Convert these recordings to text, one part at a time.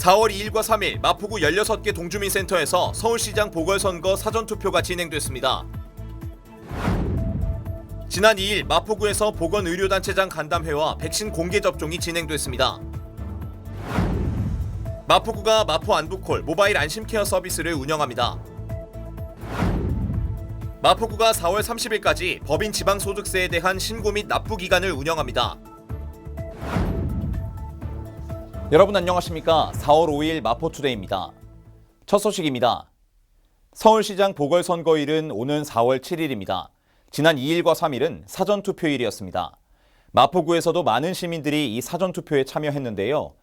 4월 2일과 3일 마포구 16개 동주민센터에서 서울시장 보궐선거 사전투표가 진행됐습니다. 지난 2일 마포구에서 보건의료단체장 간담회와 백신 공개 접종이 진행됐습니다. 마포구가 마포 안부콜 모바일 안심케어 서비스를 운영합니다. 마포구가 4월 30일까지 법인 지방소득세에 대한 신고 및 납부 기간을 운영합니다. 여러분 안녕하십니까? 4월 5일 마포투데이입니다. 첫 소식입니다. 서울시장 보궐선거일은 오는 4월 7일입니다. 지난 2일과 3일은 사전투표일이었습니다. 마포구에서도 많은 시민들이 이 사전투표에 참여했는데요.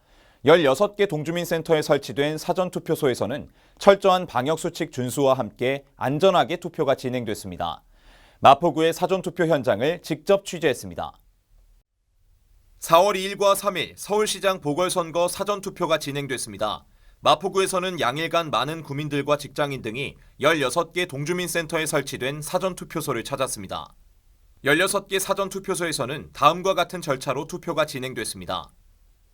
16개 동주민센터에 설치된 사전투표소에서는 철저한 방역수칙 준수와 함께 안전하게 투표가 진행됐습니다. 마포구의 사전투표 현장을 직접 취재했습니다. 4월 2일과 3일 서울시장 보궐선거 사전투표가 진행됐습니다. 마포구에서는 양일간 많은 구민들과 직장인 등이 16개 동주민센터에 설치된 사전투표소를 찾았습니다. 16개 사전투표소에서는 다음과 같은 절차로 투표가 진행됐습니다.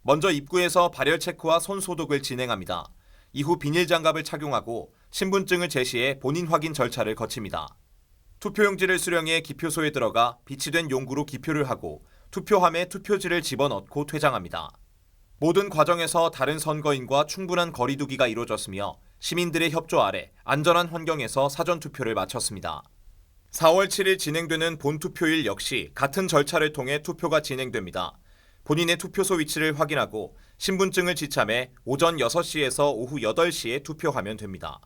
먼저 입구에서 발열 체크와 손 소독을 진행합니다. 이후 비닐장갑을 착용하고 신분증을 제시해 본인 확인 절차를 거칩니다. 투표용지를 수령해 기표소에 들어가 비치된 용구로 기표를 하고 투표함에 투표지를 집어넣고 퇴장합니다. 모든 과정에서 다른 선거인과 충분한 거리 두기가 이루어졌으며 시민들의 협조 아래 안전한 환경에서 사전투표를 마쳤습니다. 4월 7일 진행되는 본투표일 역시 같은 절차를 통해 투표가 진행됩니다. 본인의 투표소 위치를 확인하고 신분증을 지참해 오전 6시에서 오후 8시에 투표하면 됩니다.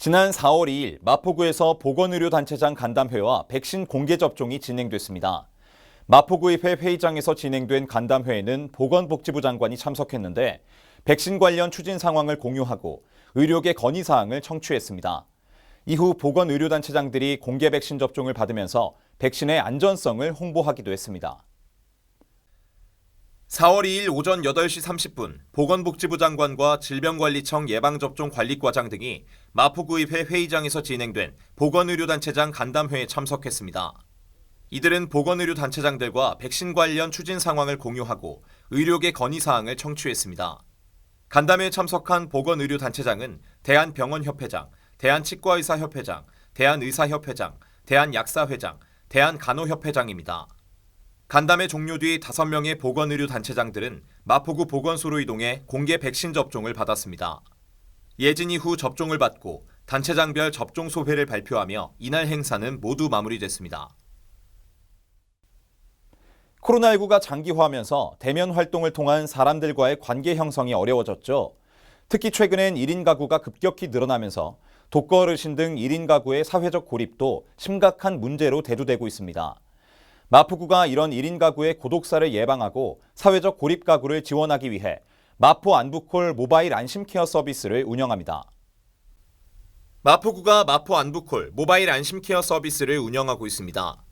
지난 4월 2일 마포구에서 보건의료단체장 간담회와 백신 공개 접종이 진행됐습니다. 마포구의회 회의장에서 진행된 간담회에는 보건복지부 장관이 참석했는데 백신 관련 추진 상황을 공유하고 의료계 건의사항을 청취했습니다. 이후 보건의료단체장들이 공개 백신 접종을 받으면서 백신의 안전성을 홍보하기도 했습니다. 4월 2일 오전 8시 30분 보건복지부 장관과 질병관리청 예방접종관리과장 등이 마포구의회 회의장에서 진행된 보건의료단체장 간담회에 참석했습니다. 이들은 보건의료단체장들과 백신 관련 추진 상황을 공유하고 의료계 건의사항을 청취했습니다. 간담회에 참석한 보건의료단체장은 대한병원협회장, 대한치과의사협회장, 대한의사협회장, 대한약사회장, 대한간호협회장입니다. 간담회 종료 뒤 5명의 보건의료단체장들은 마포구 보건소로 이동해 공개 백신 접종을 받았습니다. 예진 이후 접종을 받고 단체장별 접종 소회를 발표하며 이날 행사는 모두 마무리됐습니다. 코로나19가 장기화하면서 대면 활동을 통한 사람들과의 관계 형성이 어려워졌죠. 특히 최근엔 1인 가구가 급격히 늘어나면서 독거 어르신 등 1인 가구의 사회적 고립도 심각한 문제로 대두되고 있습니다. 마포구가 이런 1인 가구의 고독사를 예방하고 사회적 고립 가구를 지원하기 위해 마포 안부콜 모바일 안심케어 서비스를 운영합니다. 마포구가 마포 안부콜 모바일 안심케어 서비스를 운영하고 있습니다.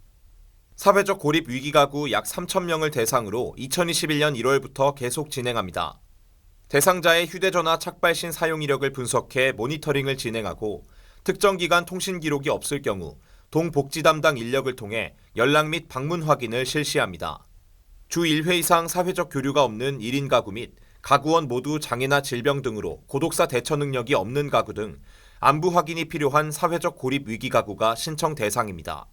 사회적 고립 위기 가구 약 3,000명을 대상으로 2021년 1월부터 계속 진행합니다. 대상자의 휴대전화 착발신 사용 이력을 분석해 모니터링을 진행하고 특정 기간 통신 기록이 없을 경우 동복지 담당 인력을 통해 연락 및 방문 확인을 실시합니다. 주 1회 이상 사회적 교류가 없는 1인 가구 및 가구원 모두 장애나 질병 등으로 고독사 대처 능력이 없는 가구 등 안부 확인이 필요한 사회적 고립 위기 가구가 신청 대상입니다.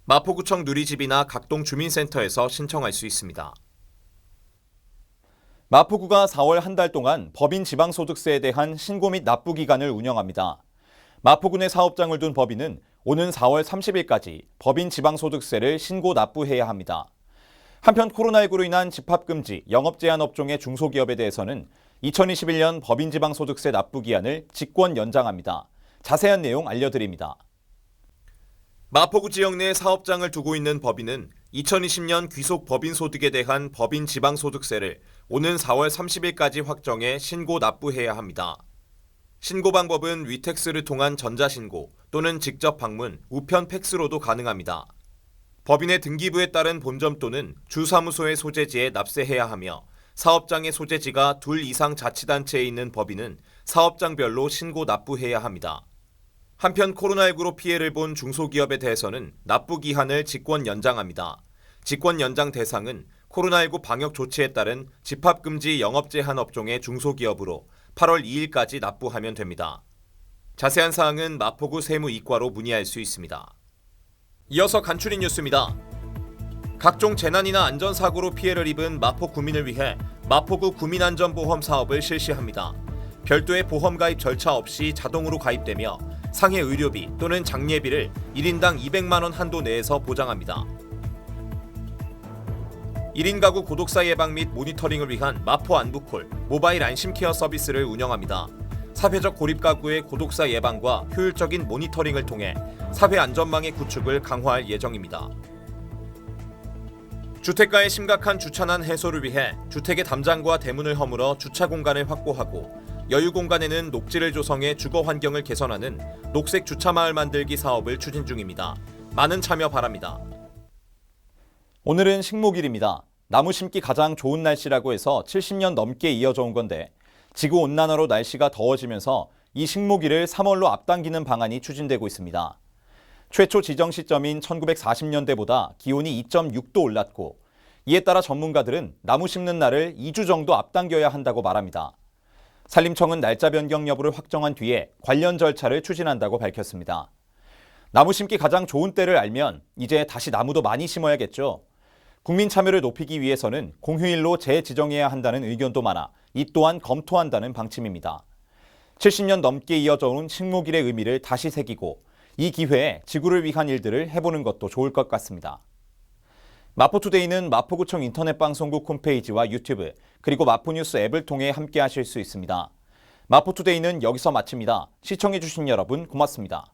마포구청 누리집이나 각동 주민센터에서 신청할 수 있습니다. 마포구가 4월 한 달 동안 법인 지방소득세에 대한 신고 및 납부 기간을 운영합니다. 마포구 내 사업장을 둔 법인은 오는 4월 30일까지 법인 지방소득세를 신고 납부해야 합니다. 한편 코로나19로 인한 집합금지, 영업제한 업종의 중소기업에 대해서는 2021년 법인 지방소득세 납부 기한을 직권 연장합니다. 자세한 내용 알려드립니다. 마포구 지역 내 사업장을 두고 있는 법인은 2020년 귀속 법인 소득에 대한 법인 지방소득세를 오는 4월 30일까지 확정해 신고 납부해야 합니다. 신고 방법은 위택스를 통한 전자신고 또는 직접 방문, 우편 팩스로도 가능합니다. 법인의 등기부에 따른 본점 또는 주사무소의 소재지에 납세해야 하며 사업장의 소재지가 2 이상 자치단체에 있는 법인은 사업장별로 신고 납부해야 합니다. 한편 코로나19로 피해를 본 중소기업에 대해서는 납부 기한을 직권 연장합니다. 직권 연장 대상은 코로나19 방역 조치에 따른 집합금지 영업 제한 업종의 중소기업으로 8월 2일까지 납부하면 됩니다. 자세한 사항은 마포구 세무이과로 문의할 수 있습니다. 이어서 간추린 뉴스입니다. 각종 재난이나 안전사고로 피해를 입은 마포 구민을 위해 마포구 구민안전보험 사업을 실시합니다. 별도의 보험 가입 절차 없이 자동으로 가입되며 상해 의료비 또는 장례비를 1인당 200만 원 한도 내에서 보장합니다. 1인 가구 고독사 예방 및 모니터링을 위한 마포 안부콜 모바일 안심케어 서비스를 운영합니다. 사회적 고립 가구의 고독사 예방과 효율적인 모니터링을 통해 사회 안전망의 구축을 강화할 예정입니다. 주택가의 심각한 주차난 해소를 위해 주택의 담장과 대문을 허물어 주차 공간을 확보하고 여유 공간에는 녹지를 조성해 주거 환경을 개선하는 녹색 주차마을 만들기 사업을 추진 중입니다. 많은 참여 바랍니다. 오늘은 식목일입니다. 나무 심기 가장 좋은 날씨라고 해서 70년 넘게 이어져 온 건데 지구온난화로 날씨가 더워지면서 이 식목일을 3월로 앞당기는 방안이 추진되고 있습니다. 최초 지정 시점인 1940년대보다 기온이 2.6도 올랐고 이에 따라 전문가들은 나무 심는 날을 2주 정도 앞당겨야 한다고 말합니다. 산림청은 날짜 변경 여부를 확정한 뒤에 관련 절차를 추진한다고 밝혔습니다. 나무 심기 가장 좋은 때를 알면 이제 다시 나무도 많이 심어야겠죠. 국민 참여를 높이기 위해서는 공휴일로 재지정해야 한다는 의견도 많아 이 또한 검토한다는 방침입니다. 70년 넘게 이어져 온 식목일의 의미를 다시 새기고 이 기회에 지구를 위한 일들을 해보는 것도 좋을 것 같습니다. 마포투데이는 마포구청 인터넷 방송국 홈페이지와 유튜브 그리고 마포뉴스 앱을 통해 함께 하실 수 있습니다. 마포투데이는 여기서 마칩니다. 시청해주신 여러분 고맙습니다.